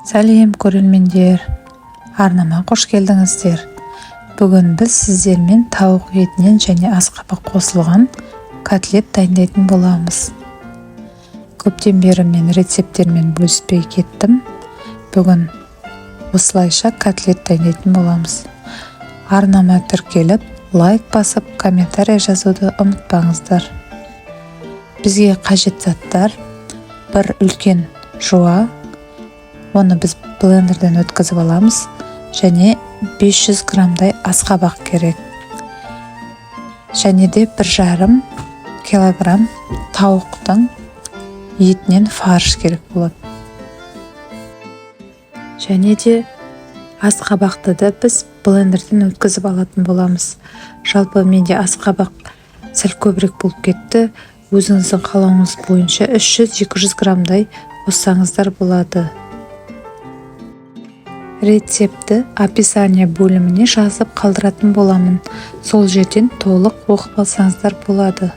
Сәлем көрермендер, арнама қош келдіңіздер. Бүгін біз сіздермен тауық етінен және асқабақ қосылған котлет дайындайтын боламыз. Көптен бері мен рецепттермен бөліспей кеттім. Бүгін осылайша котлет дайындайтын боламыз. Арнама тіркеліп, лайк басып, комментарий жазуды ұмытпаңыздар. Бізге қажет заттар: бір үлкен жуа, оны біз блендерден өткізіп аламыз, және 500 грамдай асқабақ керек. Және де 1,5 килограмм тауықтың етінен фарш керек болады. Және де асқабақты да біз блендерден өткізіп алатын боламыз. Жалпы менде асқабақ сәл көбірек болып кетті. Өзіңіздің қалауыңыз бойынша 300-200 грамдай қоссаңыздар болады. Рецепті описание бөліміне жазып қалдыратын боламын. Сол жерден толық оқып алсаңыздар болады.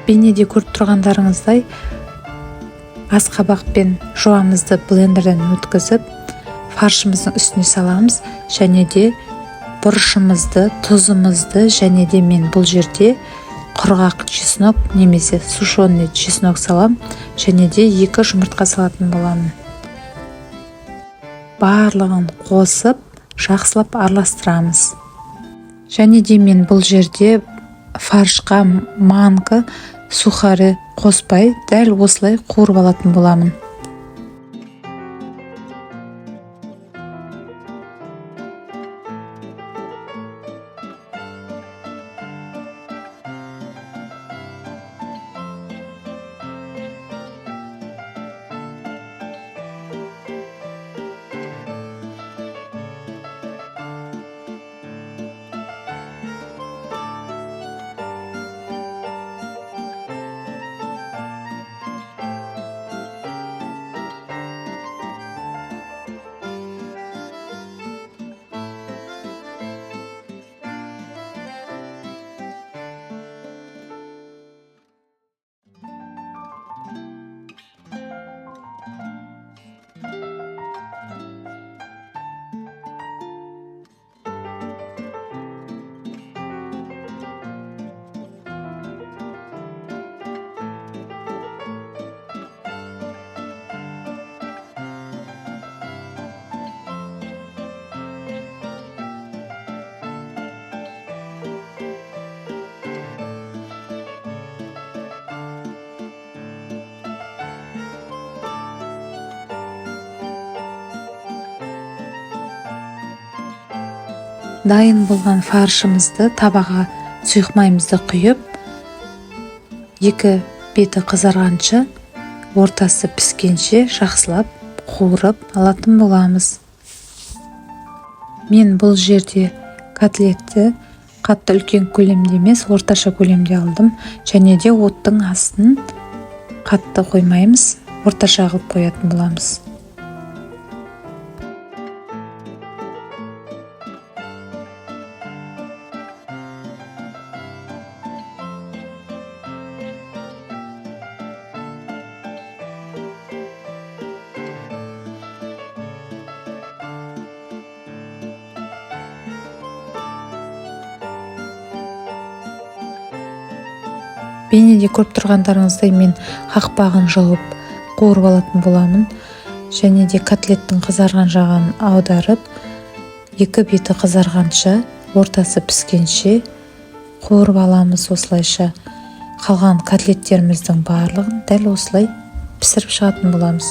Бейнеде көріп тұрғандарыңыздай асқабақ пен жуамызды блендерден өткізіп, фаршымыздың үстіне саламыз, және де бұрышымызды, тұзымызды, және де мен бұл жерде құрғақ чеснок немесе сушеный чеснок салам, және де 2 жұмыртқа салатын боламын. Барлығын қосып, жақсылап араластырамыз. Және де мен бұл жерде фаршқа манка, сухари қоспай, дәл осылай қуырып алатын боламын. Дайын болған фаршымызды табаға сұйық құйып, 2 беті қызарғанша, ортасы піскенше жақсылап қуырып алатын боламыз. Мен бұл жерде котлетті қатты үлкен көлемде емес, орташа көлемде алдым, және де оттың астын қатты қоймаймыз, орташа қылып қоятын боламыз. Бейнеде көріп тұрғандарыңыздай мен қақпағын жауып қуырып алатын боламын. және де котлеттің қызарған жағын аударып, екі беті қызарғанша, ортасы піскенше қуырып аламыз. Осылайша қалған котлеттеріміздің барлығын дәл осылай пісіріп шығатын боламыз.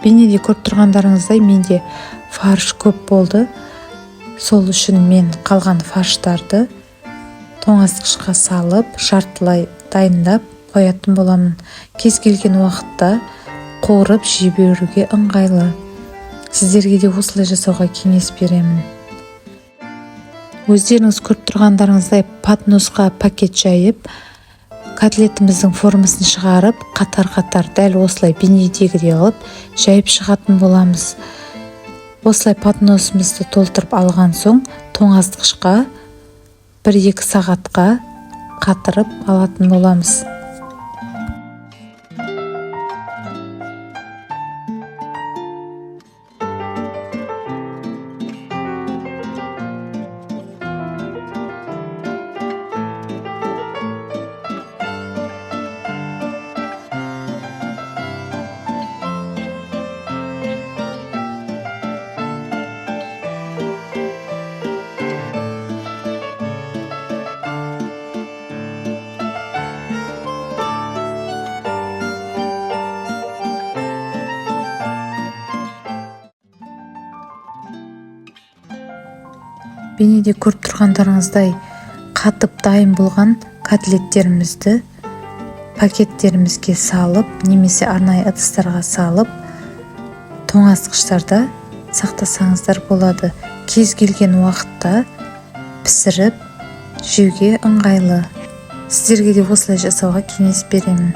Бейнеде көріп тұрғандарыңыздай менде фарш көп болды. Сол үшін мен қалған фарштарды тоңазытқышқа салып, жартылай дайындап қоятын боламын. Кез келген уақытта қуырып жей беруге ыңғайлы. Сіздерге де осылай жасауға кеңес беремін. Өздеріңіз көріп тұрғандарыңыздай подносқа пакет жайып, котлетіміздің формасын шығарып, қатар-қатар дәл осылай бейнедегідей қылып жайып шығатын боламыз. Осылай подносымызды толтырып алған соң, тоңазытқышқа 1-2 сағатқа қатырып алатын боламыз. Бейнеде көріп тұрғандарыңыздай қатып дайын болған котлеттерімізді пакеттерімізге салып, немесе арнайы ыдыстарға салып, тоңазытқыштарда сақтасаңыздар болады. Кез келген уақытта пісіріп жеуге ыңғайлы. Сіздерге де осылай жасауға кеңес беремін.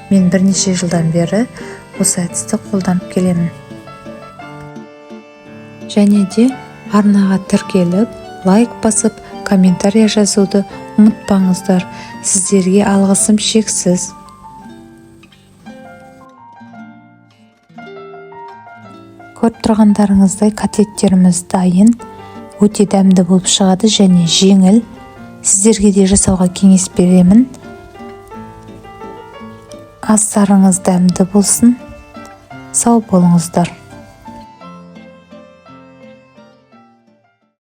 Мен бірнеше жылдан бері осы әдісті қолданып келемін. Және де арнаға тіркеліп, лайк басып, комментария жазуды ұмытпаңыздар. Сіздерге алғысым шексіз. Көріп тұрғандарыңыздай котлеттеріміз дайын, өте дәмді болып шығады және жеңіл. Сіздерге де жасауға кеңес беремін. Астарыңыз дәмді болсын. Сау болыңыздар.